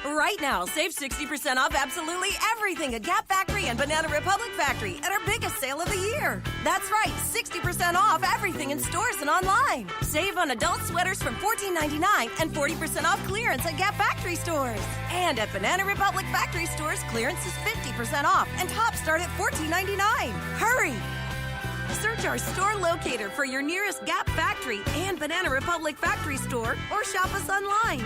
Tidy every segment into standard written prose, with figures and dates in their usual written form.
Right now, save 60% off absolutely everything at Gap Factory and Banana Republic Factory at our biggest sale of the year. That's right, 60% off everything in stores and online. Save on adult sweaters from $14.99 and 40% off clearance at Gap Factory stores. And at Banana Republic Factory stores, clearance is 50% off and tops start at $14.99. Hurry! Search our store locator for your nearest Gap Factory and Banana Republic Factory store or shop us online.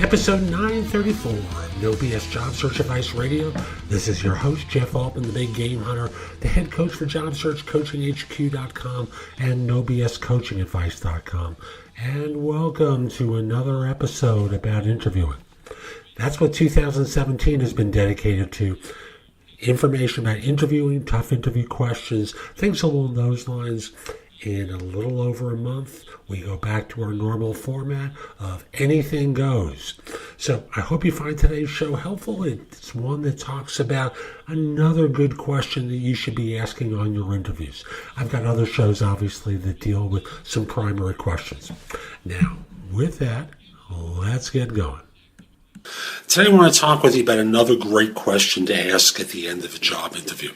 Episode 934 of No BS Job Search Advice Radio. This is your host, Jeff Altman, the Big Game Hunter, the head coach for JobSearchCoachingHQ.com and NoBSCoachingAdvice.com. And welcome to another episode about interviewing. That's what 2017 has been dedicated to. Information about interviewing, tough interview questions, things along those lines. In a little over a month, we go back to our normal format of anything goes. So I hope you find today's show helpful. It's one that talks about another good question that you should be asking on your interviews. I've got other shows, obviously, that deal with some primary questions. Now, with that, let's get going. Today I want to talk with you about another great question to ask at the end of a job interview.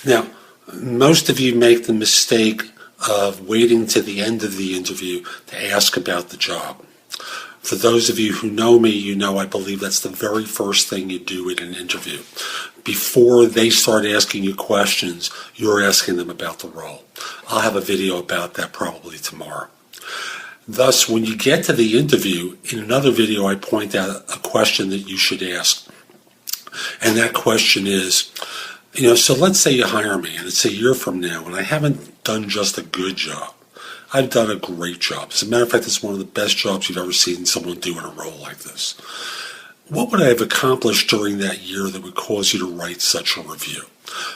Now, most of you make the mistake of waiting to the end of the interview to ask about the job. For those of you who know me, you know I believe that's the very first thing you do in an interview. Before they start asking you questions, you're asking them about the role. I'll have a video about that probably tomorrow. Thus, when you get to the interview, in another video I point out a question that you should ask. And that question is, so let's say you hire me and it's a year from now and I haven't done just a good job. I've done a great job. As a matter of fact, it's one of the best jobs you've ever seen someone do in a role like this. What would I have accomplished during that year that would cause you to write such a review?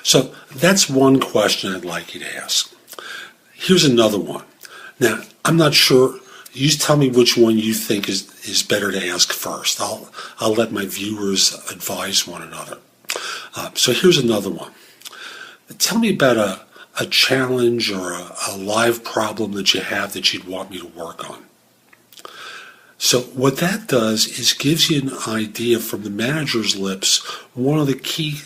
So that's one question I'd like you to ask. Here's another one. Now, I'm not sure. You tell me which one you think is better to ask first. I'll let my viewers advise one another. So here's another one. Tell me about a challenge or a live problem that you have that you'd want me to work on. So what that does is gives you an idea from the manager's lips, one of the key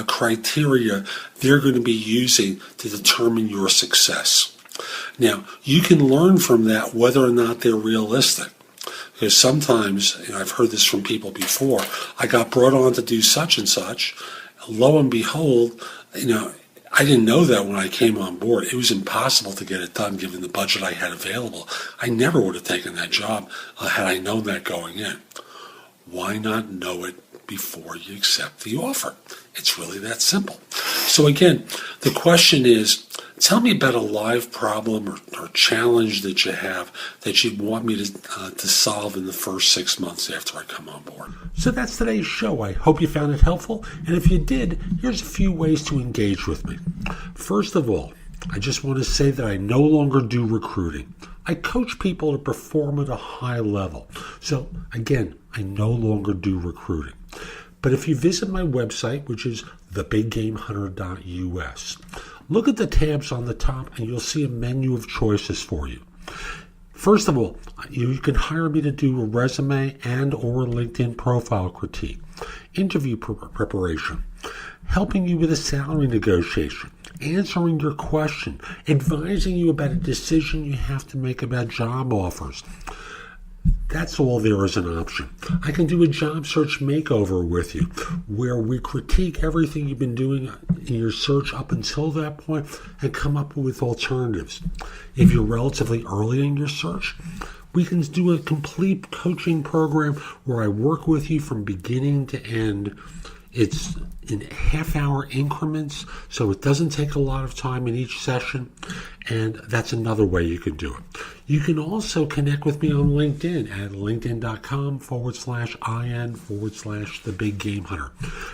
criteria they're going to be using to determine your success. Now, you can learn from that whether or not they're realistic. Because sometimes, I've heard this from people before, I got brought on to do such and such. Lo and behold, I didn't know that when I came on board. It was impossible to get it done given the budget I had available. I never would have taken that job had I known that going in. Why not know it before you accept the offer? It's really that simple. So again, the question is, tell me about a live problem or challenge that you have that you'd want me to solve in the first 6 months after I come on board. So that's today's show. I hope you found it helpful. And if you did, here's a few ways to engage with me. First of all, I just want to say that I no longer do recruiting. I coach people to perform at a high level. So again, I no longer do recruiting. But if you visit my website, which is thebiggamehunter.us, look at the tabs on the top and you'll see a menu of choices for you. First of all, you can hire me to do a resume and or LinkedIn profile critique, interview preparation, helping you with a salary negotiation, answering your question, advising you about a decision you have to make about job offers. That's all there as an option. I can do a job search makeover with you where we critique everything you've been doing in your search up until that point and come up with alternatives. If you're relatively early in your search, we can do a complete coaching program where I work with you from beginning to end. It's in half-hour increments, so it doesn't take a lot of time in each session, and that's another way you can do it. You can also connect with me on LinkedIn at linkedin.com/IN/The Big Game Hunter.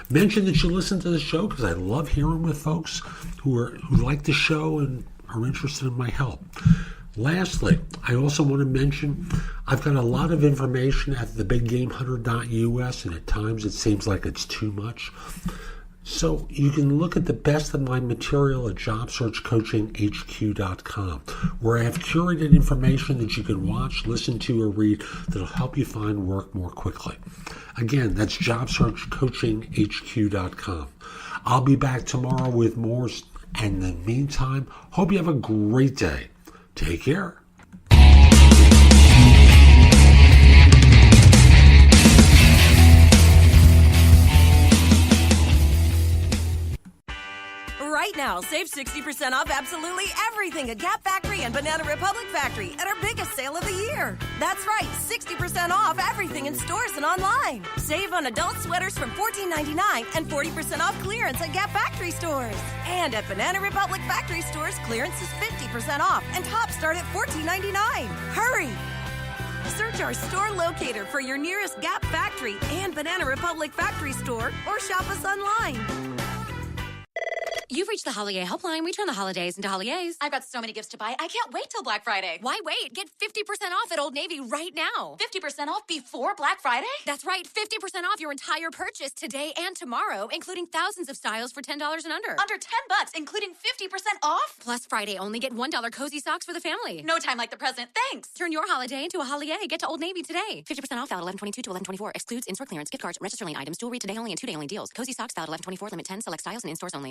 Mention that you listen to the show because I love hearing with folks who like the show and are interested in my help. Lastly, I also want to mention I've got a lot of information at thebiggamehunter.us, and at times it seems like it's too much. So you can look at the best of my material at JobSearchCoachingHQ.com, where I have curated information that you can watch, listen to, or read that'll help you find work more quickly. Again, that's JobSearchCoachingHQ.com. I'll be back tomorrow with more, and in the meantime, hope you have a great day. Take care. Right now, save 60% off absolutely everything at Gap Factory and Banana Republic Factory at our biggest sale of the year. That's right, 60% off everything in stores and online. Save on adult sweaters from $14.99 and 40% off clearance at Gap Factory stores. And at Banana Republic Factory stores, clearance is 50% off and tops start at $14.99. Hurry! Search our store locator for your nearest Gap Factory and Banana Republic Factory store or shop us online. You've reached the Holiday Helpline. We turn the holidays into holidays. I've got so many gifts to buy. I can't wait till Black Friday. Why wait? Get 50% off at Old Navy right now. 50% off before Black Friday? That's right. 50% off your entire purchase today and tomorrow, including thousands of styles for $10 and under. Under $10, including 50% off? Plus Friday only get $1 cozy socks for the family. No time like the present. Thanks. Turn your holiday into a holiday. Get to Old Navy today. 50% off valid 11/22 to 11/24. Excludes in-store clearance, gift cards, register lane items, jewelry today only and 2-day only deals. Cozy socks valid 11/24, limit 10, select styles and in-stores only.